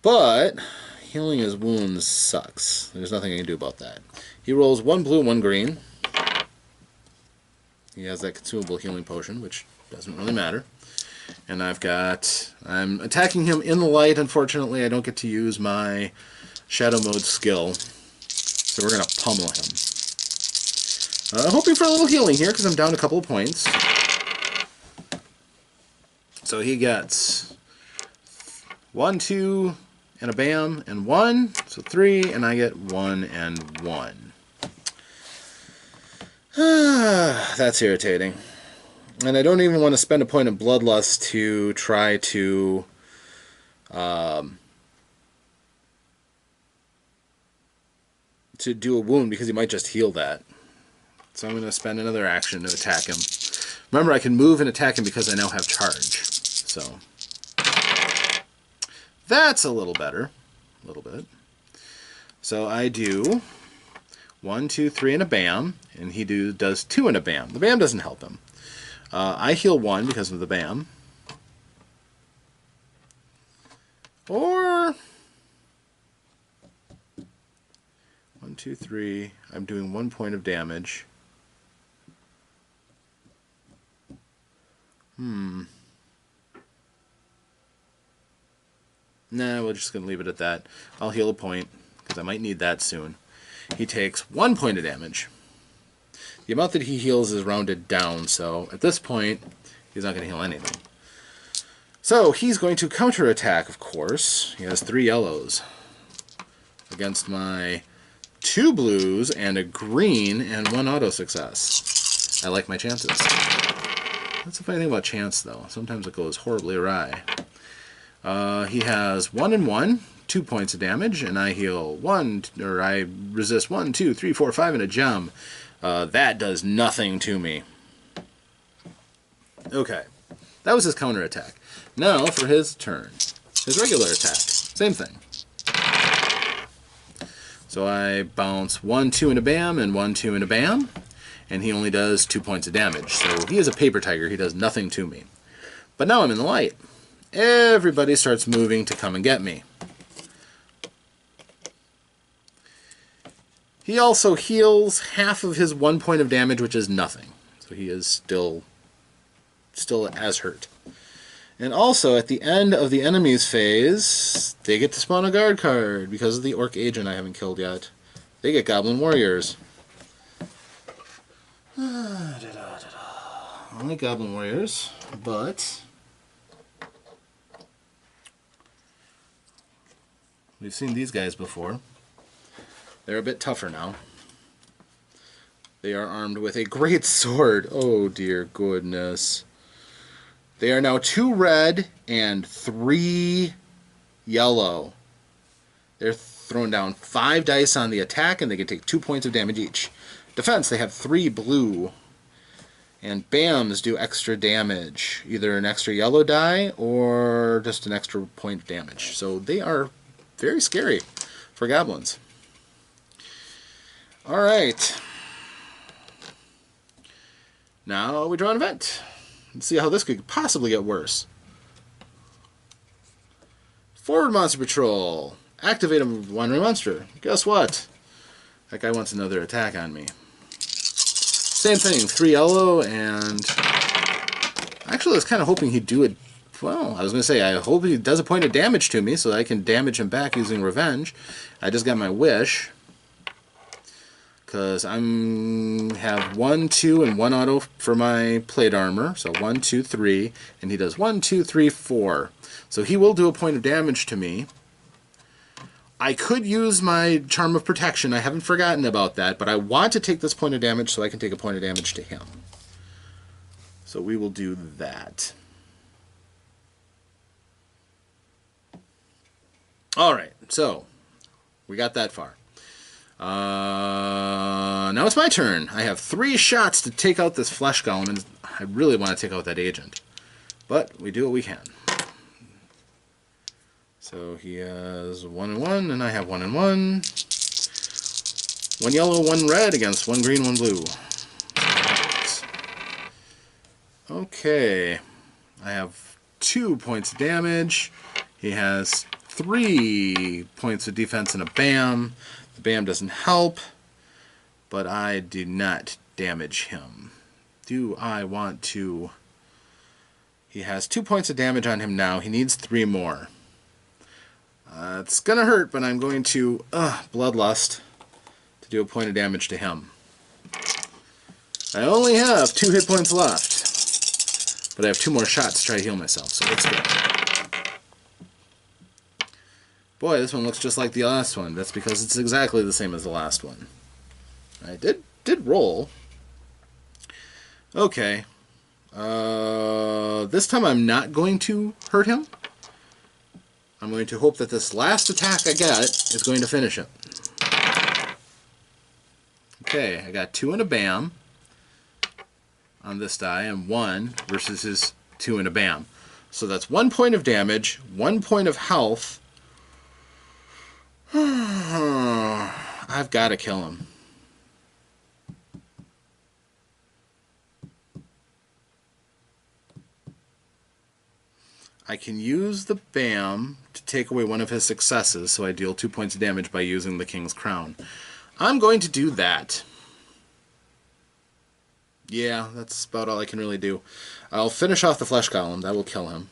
But healing his wounds sucks. There's nothing I can do about that. He rolls 1 blue, 1 green. He has that consumable healing potion, which doesn't really matter. And I'm attacking him in the light. Unfortunately, I don't get to use my shadow mode skill. So we're going to pummel him. Hoping for a little healing here, because I'm down a couple of points. So he gets 1, 2, and a bam, and 1. So 3, and I get 1 and 1. That's irritating. And I don't even want to spend a point of bloodlust to try to do a wound, because he might just heal that. So I'm going to spend another action to attack him. Remember, I can move and attack him because I now have charge. So that's a little better. A little bit. So I do 1, 2, 3, and a bam. And he does 2 and a bam. The bam doesn't help him. I heal 1 because of the bam. Or 1, 2, 3. I'm doing 1 point of damage. Nah, we're just going to leave it at that. I'll heal a point, because I might need that soon. He takes 1 point of damage. The amount that he heals is rounded down, so at this point, he's not going to heal anything. So, he's going to counterattack, of course. He has 3 yellows against my 2 blues and a green and 1 auto success. I like my chances. That's the funny thing about chance, though. Sometimes it goes horribly awry. He has 1 and 1, 2 points of damage, and I heal 1, or I resist 1, 2, 3, 4, 5, and a gem. That does nothing to me. Okay, that was his counterattack. Now for his turn. His regular attack. Same thing. So I bounce 1, 2, and a bam, and 1, 2, and a bam. And he only does 2 points of damage. So he is a paper tiger. He does nothing to me. But now I'm in the light. Everybody starts moving to come and get me. He also heals half of his 1 point of damage, which is nothing. So he is still as hurt. And also, at the end of the enemy's phase, they get to spawn a guard card because of the orc agent I haven't killed yet. They get goblin warriors. Only goblin warriors, but we've seen these guys before. They're a bit tougher now. They are armed with a great sword. Oh dear goodness. They are now 2 red and 3 yellow. They're throwing down 5 dice on the attack, and they can take 2 points of damage each. Defense, they have 3 blue. And BAMs do extra damage. Either an extra yellow die or just an extra point of damage. So they are very scary for goblins. Alright. Now we draw an event. Let's see how this could possibly get worse. Forward Monster Patrol. Activate a wandering monster. Guess what? That guy wants another attack on me. Same thing, 3 yellow, and actually I was kind of hoping he'd do it. Well, I was going to say, I hope he does a point of damage to me so that I can damage him back using revenge. I just got my wish. Because I have 1, 2, and 1 auto for my plate armor. So 1, 2, 3. And he does 1, 2, 3, 4. So he will do a point of damage to me. I could use my Charm of Protection. I haven't forgotten about that. But I want to take this point of damage so I can take a point of damage to him. So we will do that. Alright, so we got that far. Now it's my turn. I have 3 shots to take out this flesh golem, and I really want to take out that agent. But we do what we can. So he has 1 and 1, and I have 1 and 1. 1 yellow, 1 red against 1 green, 1 blue. Okay. I have 2 points of damage. He has 3 points of defense and a BAM. The BAM doesn't help, but I do not damage him. Do I want to? He has 2 points of damage on him now. He needs 3 more. It's going to hurt, but I'm going to Bloodlust to do a point of damage to him. I only have 2 hit points left, but I have 2 more shots to try to heal myself, so let's go. Boy, this one looks just like the last one. That's because it's exactly the same as the last one. I did roll. Okay. This time I'm not going to hurt him. I'm going to hope that this last attack I get is going to finish him. Okay, I got 2 and a BAM on this die, and 1 versus his 2 and a BAM. So that's 1 point of damage, 1 point of health. I've got to kill him. I can use the BAM to take away one of his successes, so I deal 2 points of damage by using the King's Crown. I'm going to do that. Yeah, that's about all I can really do. I'll finish off the Flesh Golem. That will kill him.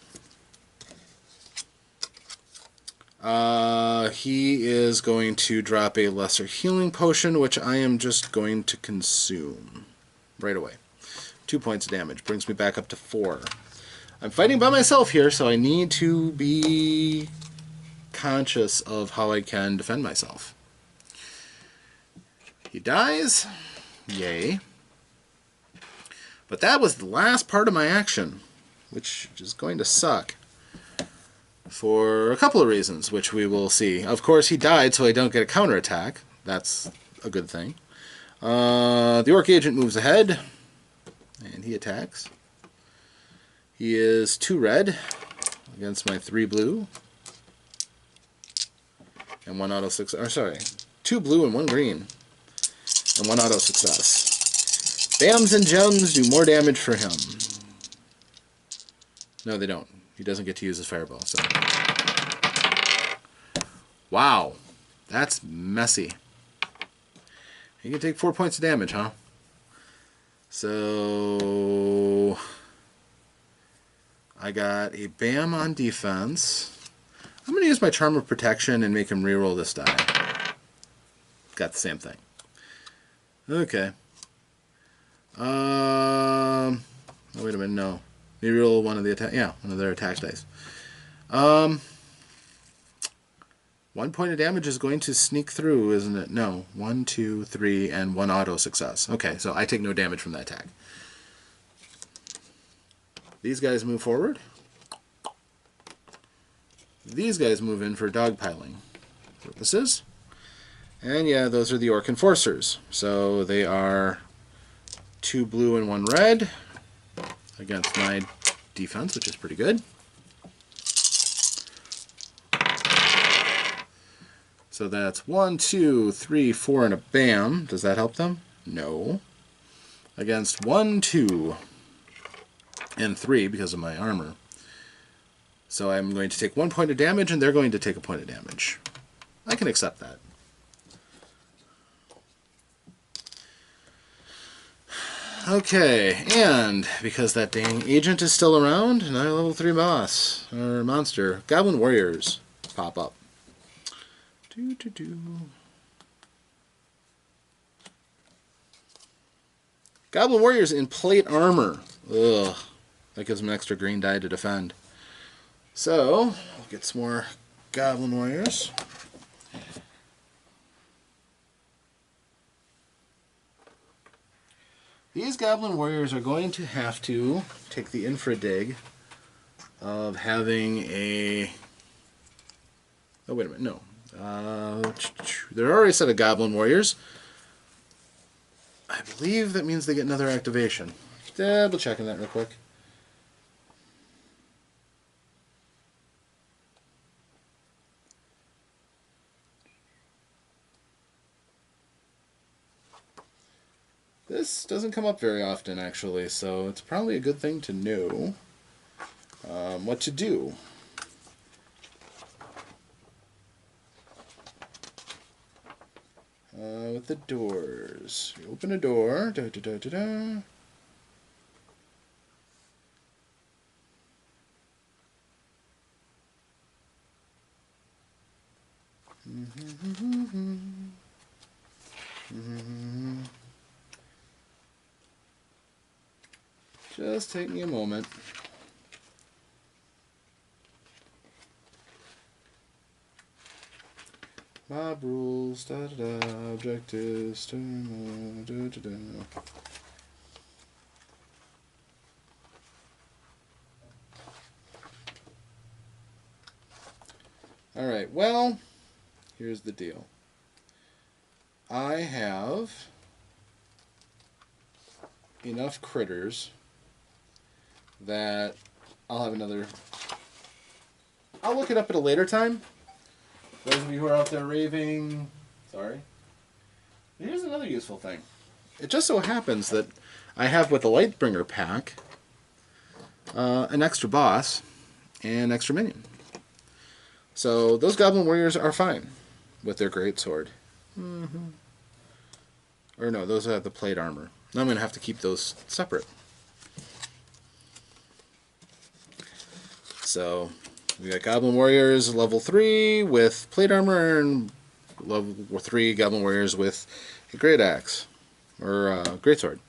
He is going to drop a Lesser Healing Potion, which I am just going to consume right away. 2 points of damage. Brings me back up to 4. I'm fighting by myself here, so I need to be conscious of how I can defend myself. He dies. Yay. But that was the last part of my action, which is going to suck for a couple of reasons, which we will see. Of course, he died, so I don't get a counterattack. That's a good thing. The Orc Agent moves ahead, and he attacks. He is 2 red against my 3 blue, and 1 auto success. Or sorry, 2 blue and 1 green, and 1 auto success. Bams and gems do more damage for him. No, they don't. He doesn't get to use his fireball. So, wow, that's messy. He can take 4 points of damage, huh? So I got a bam on defense. I'm going to use my Charm of Protection and make him reroll this die. Got the same thing. Okay. Oh, wait a minute, no. They reroll one of the attack. Yeah, one of their attack dice. 1 point of damage is going to sneak through, isn't it? No. 1, 2, 3, and 1 auto success. Okay, so I take no damage from that attack. These guys move forward. These guys move in for dogpiling purposes. And yeah, those are the Orc Enforcers. So they are 2 blue and 1 red against my defense, which is pretty good. So that's 1, 2, 3, 4, and a bam. Does that help them? No. Against 1, 2, and 3 because of my armor. So I'm going to take 1 point of damage, and they're going to take a point of damage. I can accept that. Okay, and because that dang agent is still around, another level 3 boss, or monster, Goblin Warriors pop up. Goblin Warriors in plate armor. Ugh. That gives them an extra green die to defend. So, we'll get some more Goblin Warriors. These Goblin Warriors are going to have to take the infra-dig of having a... Oh, wait a minute, no. They're already a set of Goblin Warriors. I believe that means they get another activation. Double checking that real quick. This doesn't come up very often, actually, so it's probably a good thing to know what to do. With the doors. You open a door. Da, da, da, da, da. Just take me a moment. Mob rules, da da da, objectives, da da da da. Alright, well, here's the deal. I have enough critters that I'll have another... I'll look it up at a later time. Those of you who are out there raving, sorry. Here's another useful thing. It just so happens that I have with the Lightbringer pack an extra boss and an extra minion. So those Goblin Warriors are fine with their greatsword. Or no, those have the plate armor. Now I'm going to have to keep those separate. So we got Goblin Warriors level 3 with plate armor, and level 3 Goblin Warriors with a great axe or greatsword.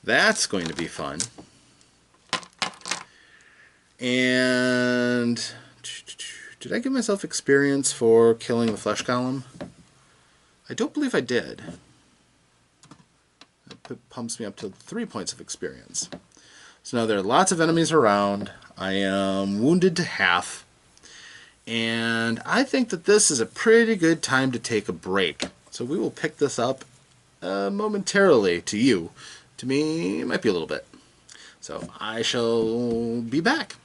That's going to be fun. And did I give myself experience for killing the flesh golem? I don't believe I did. It pumps me up to 3 points of experience. So now there are lots of enemies around. I am wounded to half. And I think that this is a pretty good time to take a break. So we will pick this up momentarily. To you. To me, it might be a little bit. So I shall be back.